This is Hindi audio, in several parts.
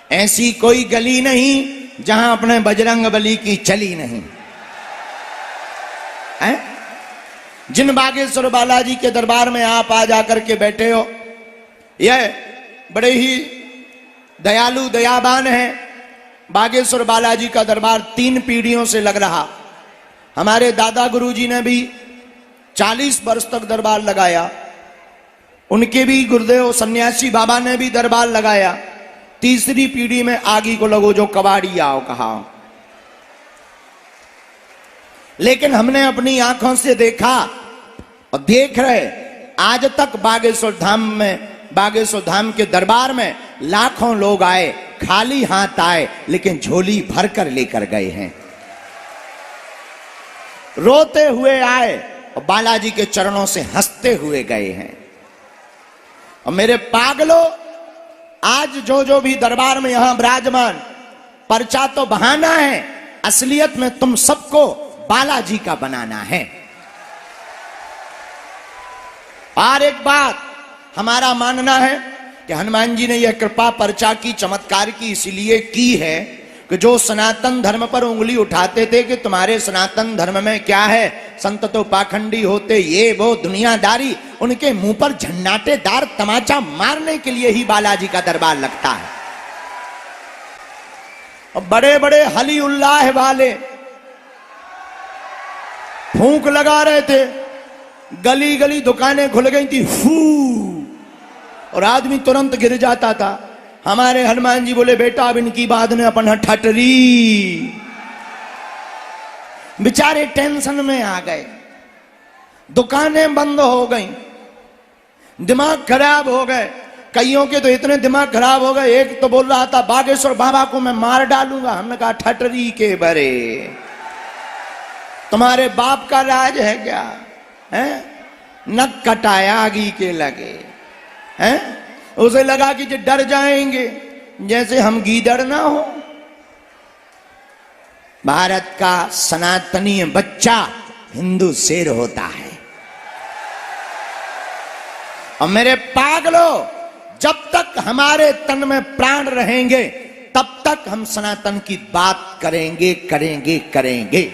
ऐसी कोई गली नहीं जहां अपने बजरंग बली की चली नहीं है। जिन बागेश्वर बालाजी के दरबार में आप आ जाकर के बैठे हो, यह बड़े ही दयालु दयावान है। बागेश्वर बालाजी का दरबार 3 पीढ़ियों से लग रहा। हमारे दादा गुरुजी ने भी 40 वर्ष तक दरबार लगाया, उनके भी गुरुदेव सन्यासी बाबा ने भी दरबार लगाया। तीसरी पीढ़ी में आगी को लगो जो कबाड़ी आओ कहा। लेकिन हमने अपनी आंखों से देखा और देख रहे, आज तक बागेश्वर धाम के दरबार में लाखों लोग आए, खाली हाथ आए, लेकिन झोली भर कर लेकर गए हैं। रोते हुए आए और बालाजी के चरणों से हंसते हुए गए हैं। और मेरे पागलों, आज जो भी दरबार में यहां विराजमान, पर्चा तो बहाना है, असलियत में तुम सबको बालाजी का बनाना है। और एक बात हमारा मानना है कि हनुमान जी ने यह कृपा पर्चा की, चमत्कार की इसलिए की है कि जो सनातन धर्म पर उंगली उठाते थे कि तुम्हारे सनातन धर्म में क्या है, संत तो पाखंडी होते, ये वो दुनियादारी, उनके मुंह पर झन्नाटेदार तमाचा मारने के लिए ही बालाजी का दरबार लगता है। और बड़े बड़े हली उल्लाह वाले फूंक लगा रहे थे, गली गली दुकानें खुल गई थी, फू, और आदमी तुरंत गिर जाता था। हमारे हनुमान जी बोले, बेटा अब इनकी बात ने अपन ठटरी। बेचारे टेंशन में आ गए, दुकानें बंद हो गई, दिमाग खराब हो गए। कईयों के तो इतने दिमाग खराब हो गए, एक तो बोल रहा था बागेश्वर बाबा को मैं मार डालूंगा। हमने कहा ठटरी के बरे, तुम्हारे बाप का राज है क्या है? नक कटाया आगी के लगे हैं। उसे लगा कि जो डर जाएंगे, जैसे हम गीदड़ ना हो। भारत का सनातनी बच्चा हिंदू शेर होता है। और मेरे पागलों, जब तक हमारे तन में प्राण रहेंगे तब तक हम सनातन की बात करेंगे करेंगे करेंगे।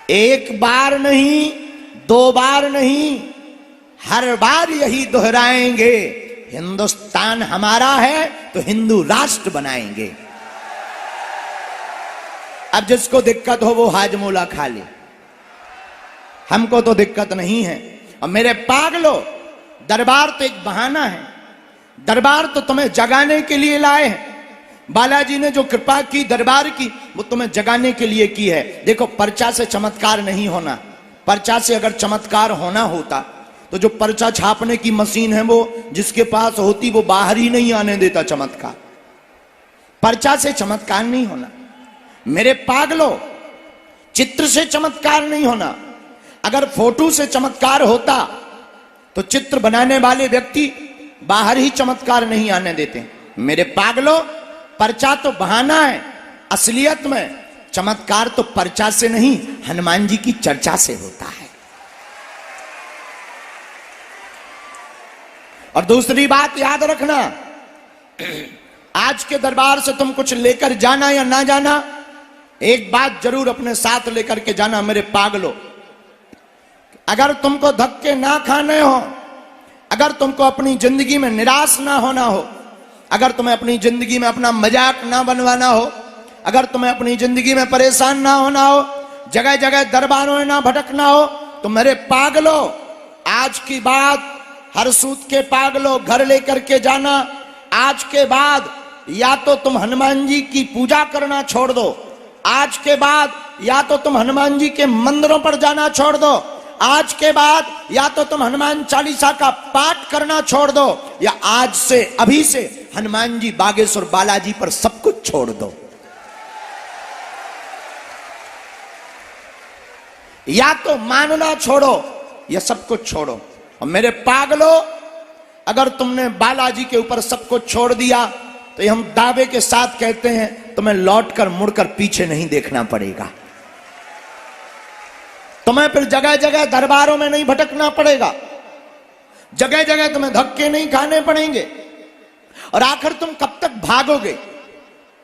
एक बार नहीं, 2 बार नहीं, हर बार यही दोहराएंगे, हिंदुस्तान हमारा है तो हिंदू राष्ट्र बनाएंगे। अब जिसको दिक्कत हो वो हाजमोला खा ले, हमको तो दिक्कत नहीं है। और मेरे पागलों, दरबार तो एक बहाना है, दरबार तो तुम्हें जगाने के लिए लाए हैं। बालाजी ने जो कृपा की दरबार की, वो तुम्हें जगाने के लिए की है। देखो, पर्चा से चमत्कार नहीं होना। पर्चा से अगर चमत्कार होना होता तो जो पर्चा छापने की मशीन है वो जिसके पास होती, वो बाहर ही नहीं आने देता चमत्कार। पर्चा से चमत्कार नहीं होना। मेरे पागलों, चित्र से चमत्कार नहीं होना। अगर फोटो से चमत्कार होता तो चित्र बनाने वाले व्यक्ति बाहर ही चमत्कार नहीं आने देते। मेरे पागलों, पर्चा तो बहाना है, असलियत में चमत्कार तो पर्चा से नहीं, हनुमान जी की चर्चा से होता है। और दूसरी बात याद रखना, आज के दरबार से तुम कुछ लेकर जाना या ना जाना, एक बात जरूर अपने साथ लेकर के जाना। मेरे पागलों, अगर तुमको धक्के ना खाने हो, अगर तुमको अपनी जिंदगी में निराश ना होना हो, अगर तुम्हें अपनी जिंदगी में अपना मजाक ना बनवाना हो, अगर तुम्हें अपनी जिंदगी में परेशान ना होना हो, जगह जगह दरबारों में ना भटकना हो, तो मेरे पागलों, आज की बात हर सूत के पागलों घर लेकर के जाना। आज के बाद या तो तुम हनुमान जी की पूजा करना छोड़ दो, आज के बाद या तो तुम हनुमान जी के मंदिरों पर जाना छोड़ दो, आज के बाद या तो तुम हनुमान चालीसा का पाठ करना छोड़ दो, या आज से अभी से हनुमान जी बागेश्वर बालाजी पर सब कुछ छोड़ दो। या तो मानना छोड़ो या सब कुछ छोड़ो। और मेरे पागलों, अगर तुमने बालाजी के ऊपर सब कुछ छोड़ दिया तो हम दावे के साथ कहते हैं तुम्हें लौटकर मुड़कर पीछे नहीं देखना पड़ेगा। तुम्हें फिर जगह जगह दरबारों में नहीं भटकना पड़ेगा, जगह जगह तुम्हें धक्के नहीं खाने पड़ेंगे। और आखिर तुम कब तक भागोगे?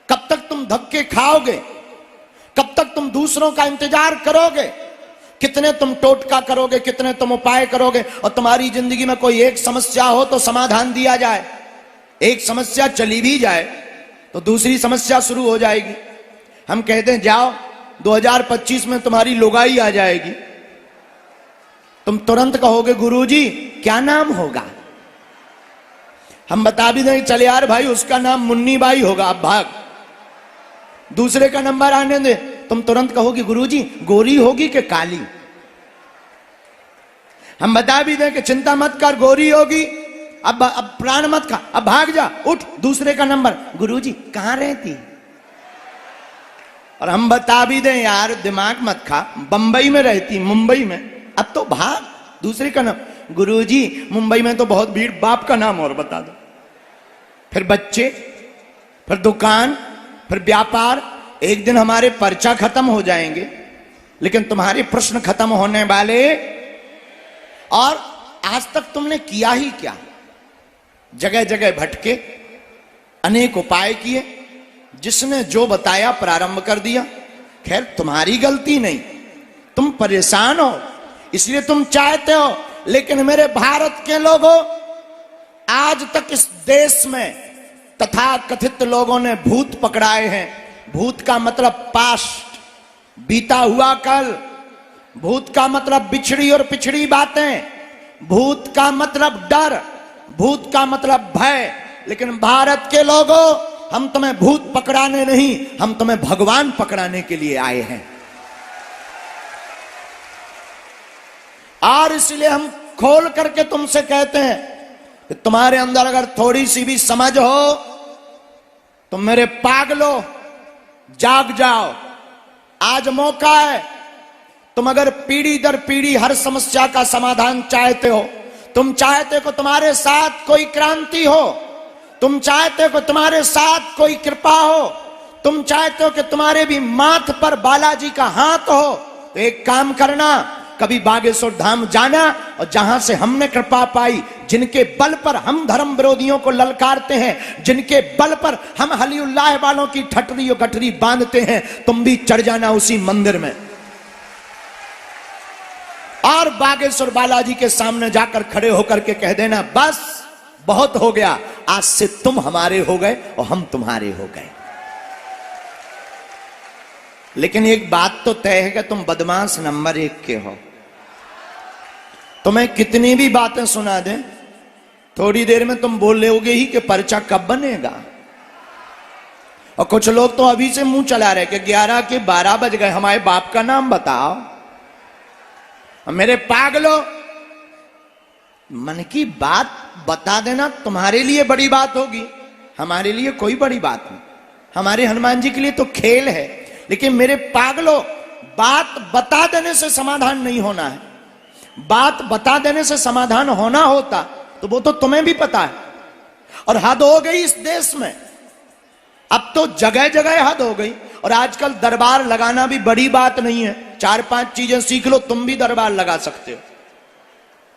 कब तक तुम धक्के खाओगे? कब तक तुम दूसरों का इंतजार करोगे? कितने तुम टोटका करोगे, कितने तुम उपाय करोगे? और तुम्हारी जिंदगी में कोई एक समस्या हो तो समाधान दिया जाए, एक समस्या चली भी जाए तो दूसरी समस्या शुरू हो जाएगी। हम कहते हैं जाओ 2025 में तुम्हारी लुगाई आ जाएगी, तुम तुरंत कहोगे गुरुजी क्या नाम होगा? हम बता भी दें चल यार भाई उसका नाम मुन्नी बाई होगा, अब भाग। दूसरे का नंबर आने दे, तुम तुरंत कहोगे गुरुजी गोरी होगी कि काली? हम बता भी दें कि चिंता मत कर गोरी होगी, अब प्राण मत खा, अब भाग जा, उठ। दूसरे का नंबर, गुरुजी कहां रहती? और हम बता भी दें यार दिमाग मत खा, बंबई में रहती, मुंबई में, अब तो भाग। दूसरे का नाम, गुरुजी मुंबई में तो बहुत भीड़, बाप का नाम और बता दो। फिर बच्चे, फिर दुकान, फिर व्यापार। एक दिन हमारे पर्चा खत्म हो जाएंगे लेकिन तुम्हारे प्रश्न खत्म होने वाले। और आज तक तुमने किया ही क्या? जगह जगह भटके, अनेक उपाय किए, जिसने जो बताया प्रारंभ कर दिया। खैर तुम्हारी गलती नहीं, तुम परेशान हो इसलिए तुम चाहते हो। लेकिन मेरे भारत के लोगों, आज तक इस देश में तथा कथित लोगों ने भूत पकड़ाए हैं। भूत का मतलब पास्ट, बीता हुआ कल। भूत का मतलब बिछड़ी और पिछड़ी बातें। भूत का मतलब डर, भूत का मतलब भय। लेकिन भारत के लोगों, हम तुम्हें भूत पकड़ाने नहीं, हम तुम्हें भगवान पकड़ाने के लिए आए हैं। और इसलिए हम खोल करके तुमसे कहते हैं कि तुम्हारे अंदर अगर थोड़ी सी भी समझ हो तो मेरे पागलों जाग जाओ, आज मौका है। तुम अगर पीढ़ी दर पीढ़ी हर समस्या का समाधान चाहते हो, तुम चाहते हो तुम्हारे साथ कोई क्रांति हो, तुम चाहते हो तुम्हारे साथ कोई कृपा हो, तुम चाहते हो कि तुम्हारे भी माथ पर बालाजी का हाथ हो, तो एक काम करना, कभी बागेश्वर धाम जाना और जहां से हमने कृपा पाई, जिनके बल पर हम धर्म विरोधियों को ललकारते हैं, जिनके बल पर हम हलीउल्लाह वालों की ठटरी और गठरी बांधते हैं, तुम भी चढ़ जाना उसी मंदिर में और बागेश्वर बालाजी के सामने जाकर खड़े होकर के कह देना बस बहुत हो गया, आज से तुम हमारे हो गए और हम तुम्हारे हो गए। लेकिन एक बात तो तय है कि तुम बदमाश नंबर 1 के हो। तुम्हें कितनी भी बातें सुना दें, थोड़ी देर में तुम बोल रहोगे ही कि पर्चा कब बनेगा। और कुछ लोग तो अभी से मुंह चला रहे कि 11 के 12 बज गए, हमारे बाप का नाम बताओ। मेरे पागलों, मन की बात बता देना तुम्हारे लिए बड़ी बात होगी, हमारे लिए कोई बड़ी बात नहीं। हमारे हनुमान जी के लिए तो खेल है। लेकिन मेरे पागलों, बात बता देने से समाधान नहीं होना है। बात बता देने से समाधान होना होता तो वो तो तुम्हें भी पता है। और हद हो गई इस देश में, अब तो जगह जगह हद हो गई। और आजकल दरबार लगाना भी बड़ी बात नहीं है, 4-5 चीजें सीख लो, तुम भी दरबार लगा सकते हो।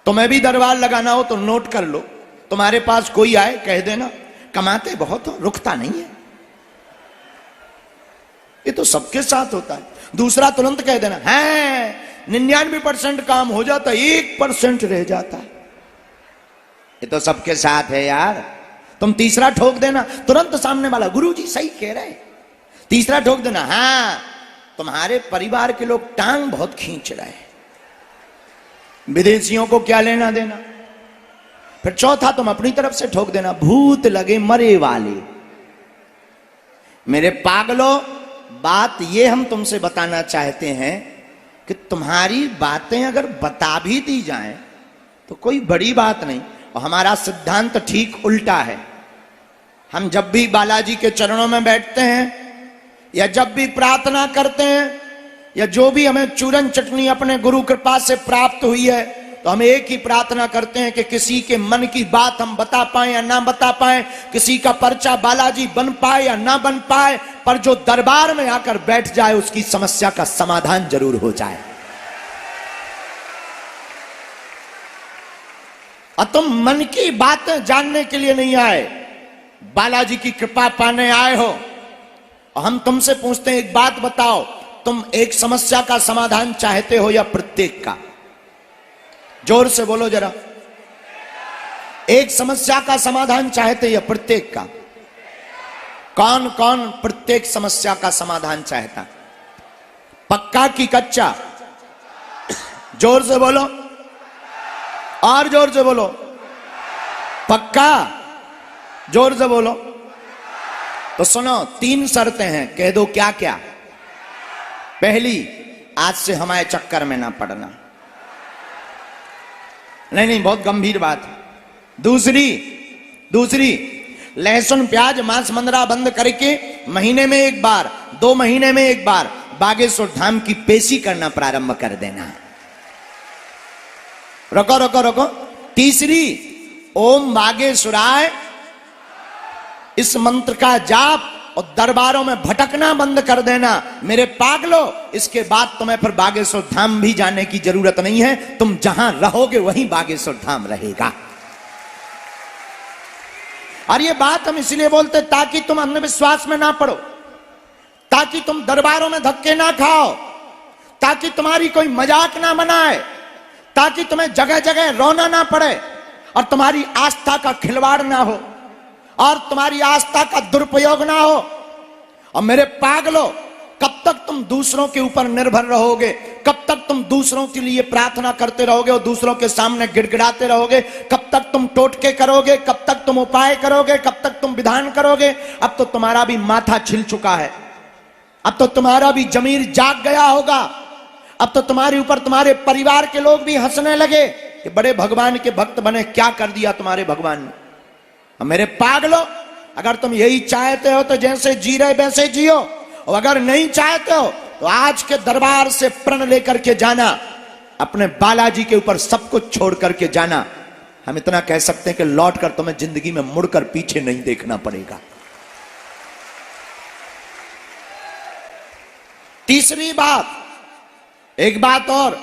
तुम्हें भी दरबार लगाना हो तो नोट कर लो, तुम्हारे पास कोई आए कह देना, कमाते बहुत हो, रुकता नहीं है। ये तो सबके साथ होता है। दूसरा तुरंत कह देना है 99% काम हो जाता है, 1% रह जाता है। ये तो सबके साथ है यार। तुम तीसरा ठोक देना, तुरंत सामने वाला गुरुजी सही कह रहे। तीसरा ठोक देना, हाँ तुम्हारे परिवार के लोग टांग बहुत खींच रहे हैं, विदेशियों को क्या लेना देना। फिर चौथा तुम अपनी तरफ से ठोक देना, भूत लगे मरे वाले। मेरे पागलों, बात ये हम तुमसे बताना चाहते हैं कि तुम्हारी बातें अगर बता भी दी जाएं तो कोई बड़ी बात नहीं। और हमारा सिद्धांत ठीक उल्टा है। हम जब भी बालाजी के चरणों में बैठते हैं या जब भी प्रार्थना करते हैं या जो भी हमें चूरन चटनी अपने गुरु कृपा से प्राप्त हुई है, तो हम एक ही प्रार्थना करते हैं कि किसी के मन की बात हम बता पाए या ना बता पाए, किसी का पर्चा बालाजी बन पाए या ना बन पाए, पर जो दरबार में आकर बैठ जाए उसकी समस्या का समाधान जरूर हो जाए। और तुम मन की बातें जानने के लिए नहीं आए, बालाजी की कृपा पाने आए हो, और हम तुमसे पूछते हैं एक बात बताओ, तुम एक समस्या का समाधान चाहते हो या प्रत्येक का? जोर से बोलो जरा। एक समस्या का समाधान चाहते या प्रत्येक का? कौन कौन प्रत्येक समस्या का समाधान चाहता? पक्का कि कच्चा? जोर से बोलो, और जोर से बोलो। पक्का? जोर से बोलो। तो सुनो, 3 शर्तें हैं, कह दो क्या क्या। पहली, आज से हमारे चक्कर में ना पड़ना। नहीं, बहुत गंभीर बात है। दूसरी, लहसुन प्याज मांस मंदरा बंद करके महीने में एक बार, 2 महीने में एक बार बागेश्वर धाम की पेशी करना प्रारंभ कर देना। रुको। तीसरी, ओम बागेश्वराय इस मंत्र का जाप और दरबारों में भटकना बंद कर देना। मेरे पागलो, इसके बाद तुम्हें फिर बागेश्वर धाम भी जाने की जरूरत नहीं है, तुम जहां रहोगे वहीं बागेश्वर धाम रहेगा। और ये बात हम इसलिए बोलते ताकि तुम अंधविश्वास में ना पड़ो, ताकि तुम दरबारों में धक्के ना खाओ, ताकि तुम्हारी कोई मजाक ना बनाए, ताकि तुम्हें जगह जगह रोना ना पड़े, और तुम्हारी आस्था का खिलवाड़ ना हो, और तुम्हारी आस्था का दुरुपयोग ना हो। और मेरे पागलो, कब तक तुम दूसरों के ऊपर निर्भर रहोगे? कब तक तुम दूसरों के लिए प्रार्थना करते रहोगे और दूसरों के सामने गिड़गिड़ाते रहोगे? कब तक तुम टोटके करोगे? कब तक तुम उपाय करोगे? कब तक तुम विधान करोगे? अब तो तुम्हारा भी माथा छिल चुका है, अब तो तुम्हारा भी जमीर जाग गया होगा, अब तो तुम्हारे ऊपर तुम्हारे परिवार के लोग भी हंसने लगे कि बड़े भगवान के भक्त बने, क्या कर दिया तुम्हारे भगवान ने। मेरे पागलो, अगर तुम यही चाहते हो तो जैसे जी रहे वैसे जियो, और अगर नहीं चाहते हो तो आज के दरबार से प्रण लेकर के जाना, अपने बालाजी के ऊपर सब कुछ छोड़ करके जाना। हम इतना कह सकते हैं कि लौटकर तुम्हें जिंदगी में मुड़कर पीछे नहीं देखना पड़ेगा। तीसरी बात, एक बात और,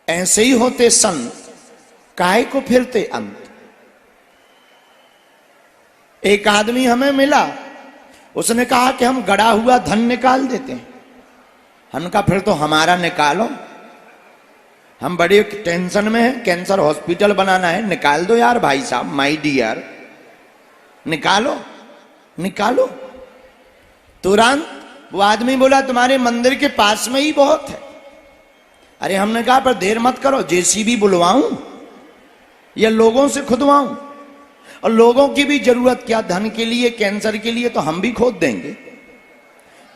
ऐसे ही होते संत काहे को फिरते अंत। एक आदमी हमें मिला, उसने कहा कि हम गड़ा हुआ धन निकाल देते हैं। हमने कहा फिर तो हमारा निकालो, हम बड़े टेंशन में हैं, कैंसर हॉस्पिटल बनाना है, निकाल दो यार भाई साहब, माय डियर, निकालो। तुरंत वो आदमी बोला तुम्हारे मंदिर के पास में ही बहुत है। अरे हमने कहा पर देर मत करो, जेसीबी बुलवाऊं या लोगों से खुदवाऊं? और लोगों की भी जरूरत क्या, धन के लिए, कैंसर के लिए तो हम भी खोद देंगे।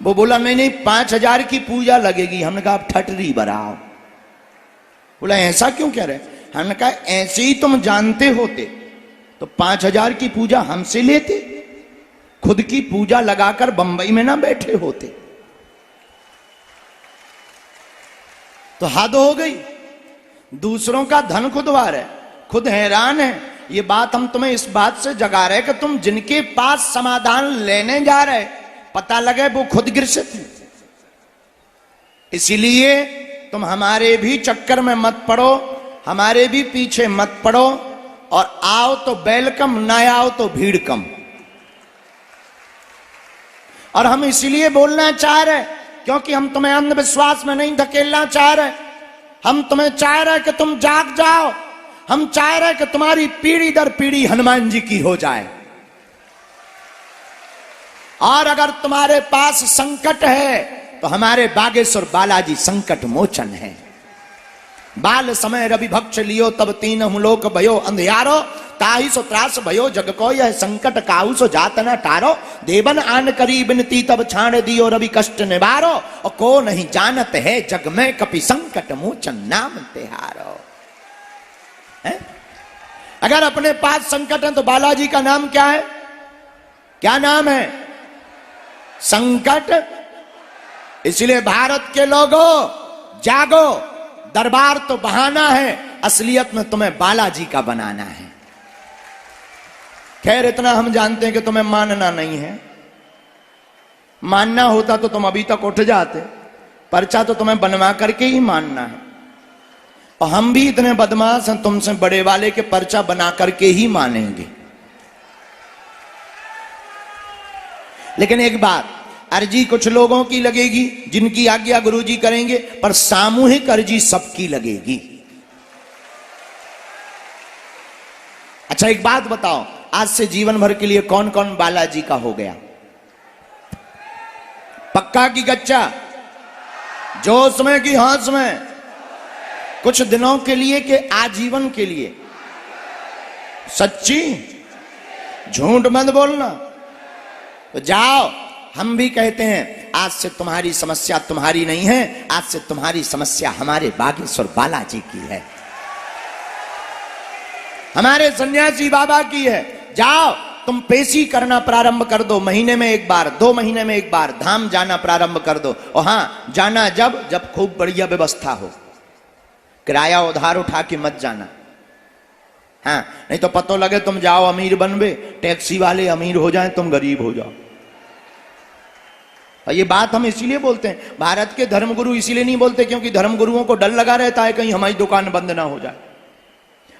वो बोला नहीं 5,000 की पूजा लगेगी। हमने कहा आप ठटरी बराओ। बोला ऐसा क्यों कह रहे? हमने कहा ऐसे ही तुम जानते होते तो 5,000 की पूजा हमसे लेते, खुद की पूजा लगाकर बंबई में ना बैठे होते। तो हद हो गई, दूसरों का धन खुदवा रहे, खुद हैरान है। ये बात हम तुम्हें इस बात से जगा रहे कि तुम जिनके पास समाधान लेने जा रहे, पता लगे वो खुद ग्रसित है। इसीलिए तुम हमारे भी चक्कर में मत पड़ो, हमारे भी पीछे मत पड़ो, और आओ तो वेलकम, ना आओ तो भीड़ कम। और हम इसीलिए बोलना चाह रहे क्योंकि हम तुम्हें अंधविश्वास में नहीं धकेलना चाह रहे, हम तुम्हें चाह रहे कि तुम जाग जाओ, हम चाह रहे कि तुम्हारी पीढ़ी दर पीढ़ी हनुमान जी की हो जाए। और अगर तुम्हारे पास संकट है तो हमारे बागेश्वर बालाजी संकट मोचन है। बाल समय रवि भक्ष लियो तब तीन लोक भयो अंधियारो, ताही सो त्रास भयो जग को यह संकट काहू सो जात न टारो, देवन आन करी बिनती तब छाड़ दियो रवि कष्ट निवारो, और को नहीं जानत है जग में कपि संकट मोचन नाम तिहारो। अगर अपने पास संकट है तो बालाजी का नाम क्या है? क्या नाम है? संकट। इसलिए भारत के लोगों जागो, दरबार तो बहाना है, असलियत में तुम्हें बालाजी का बनाना है। खैर इतना हम जानते हैं कि तुम्हें मानना नहीं है, मानना होता तो तुम अभी तक उठ जाते, पर्चा तो तुम्हें बनवा करके ही मानना है। और हम भी इतने बदमाश हैं, तुमसे बड़े वाले के पर्चा बना करके ही मानेंगे। लेकिन एक बात, अर्जी कुछ लोगों की लगेगी जिनकी आज्ञा गुरुजी करेंगे, पर सामूहिक अर्जी सबकी लगेगी। अच्छा एक बात बताओ, आज से जीवन भर के लिए कौन कौन बालाजी का हो गया? पक्का की कच्चा? जोश में कि होश में? कुछ दिनों के लिए कि आजीवन के लिए? सच्ची? झूठ मत बोलना। तो जाओ, हम भी कहते हैं आज से तुम्हारी समस्या तुम्हारी नहीं है, आज से तुम्हारी समस्या हमारे बागेश्वर बालाजी की है, हमारे सन्यासी बाबा की है। जाओ तुम पेशी करना प्रारंभ कर दो, महीने में एक बार, 2 महीने में एक बार धाम जाना प्रारंभ कर दो। और हां, जाना जब खूब बढ़िया व्यवस्था हो, किराया उधार उठा के मत जाना। हाँ, नहीं तो पतो लगे तुम जाओ अमीर बनबे, टैक्सी वाले अमीर हो जाएं, तुम गरीब हो जाओ। और ये बात हम इसीलिए बोलते हैं, भारत के धर्मगुरु इसीलिए नहीं बोलते क्योंकि धर्मगुरुओं को डर लगा रहता है कहीं हमारी दुकान बंद ना हो जाए।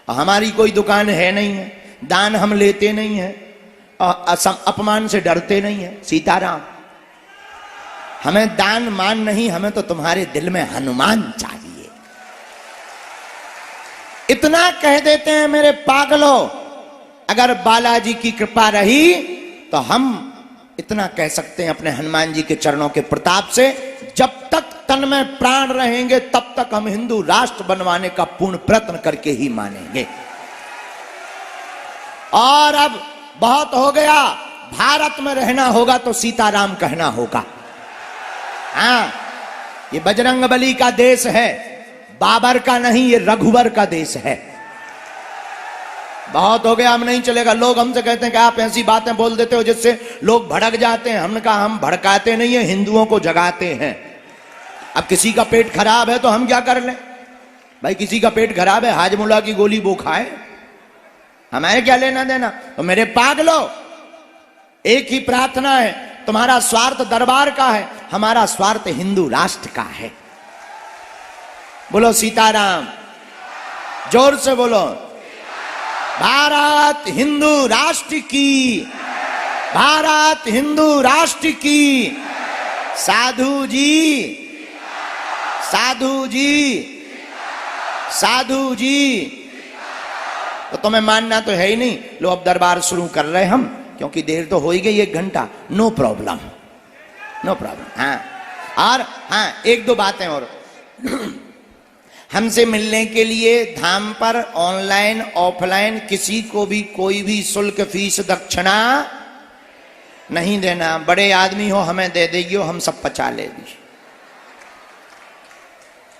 हमारी कोई दुकान है नहीं है, दान हम लेते नहीं है, अपमान से डरते नहीं है। सीताराम, हमें दान मान नहीं, हमें तो तुम्हारे दिल में हनुमान चाहिए। इतना कह देते हैं मेरे पागलों, अगर बालाजी की कृपा रही तो हम इतना कह सकते हैं अपने हनुमान जी के चरणों के प्रताप से, जब तक तन में प्राण रहेंगे तब तक हम हिंदू राष्ट्र बनवाने का पूर्ण प्रयत्न करके ही मानेंगे। और अब बहुत हो गया, भारत में रहना होगा तो सीताराम कहना होगा। हाँ, ये बजरंगबली का देश है, बाबर का नहीं, ये रघुवर का देश है। बहुत हो गया, हम नहीं चलेगा। लोग हमसे कहते हैं कि आप ऐसी बातें बोल देते हो जिससे लोग भड़क जाते हैं। हमने कहा हम भड़काते नहीं है, हिंदुओं को जगाते हैं। अब किसी का पेट खराब है तो हम क्या कर लें भाई? किसी का पेट खराब है, हाजमुला की गोली वो खाए, हमारे क्या लेना देना? तो मेरे पागलो, एक ही प्रार्थना है, तुम्हारा स्वार्थ दरबार का है, हमारा स्वार्थ हिंदू राष्ट्र का है। बोलो सीताराम, जोर से बोलो। भारत हिंदू राष्ट्र की, भारत हिंदू राष्ट्र की। साधु जी, साधु जी, साधु जी। तो तुम्हें मानना तो है ही नहीं। लो अब दरबार शुरू कर रहे हम, क्योंकि देर तो हो ही गई, 1 घंटा। No problem, no problem. हाँ, और हाँ, 1-2 बातें और। हमसे मिलने के लिए धाम पर ऑनलाइन ऑफलाइन किसी को भी कोई भी शुल्क फीस दक्षिणा नहीं देना। बड़े आदमी हो, हमें दे देगी, हम सब पचा लेगी।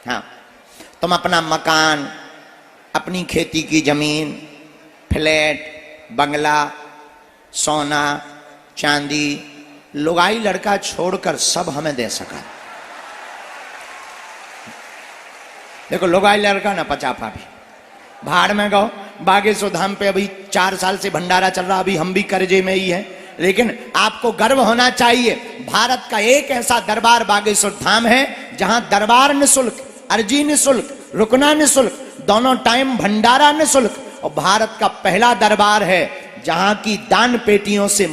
हाँ, तुम अपना मकान, अपनी खेती की जमीन, फ्लैट, बंगला, सोना चांदी, लुगाई लड़का छोड़कर सब हमें दे सका। देखो लुगाई लड़का ना पचापा भी भाड़ में गो। बागेश्वर धाम पे अभी 4 साल से भंडारा चल रहा, अभी हम भी कर्जे में ही हैं। लेकिन आपको गर्व होना चाहिए, भारत का एक ऐसा दरबार बागेश्वर धाम है जहां दरबार निःशुल्क, अर्जी निःशुल्क, रुकना निःशुल्क, दोनों टाइम भंडारा निःशुल्क। और भारत का पहला दरबार है जहां की दान पेटियों से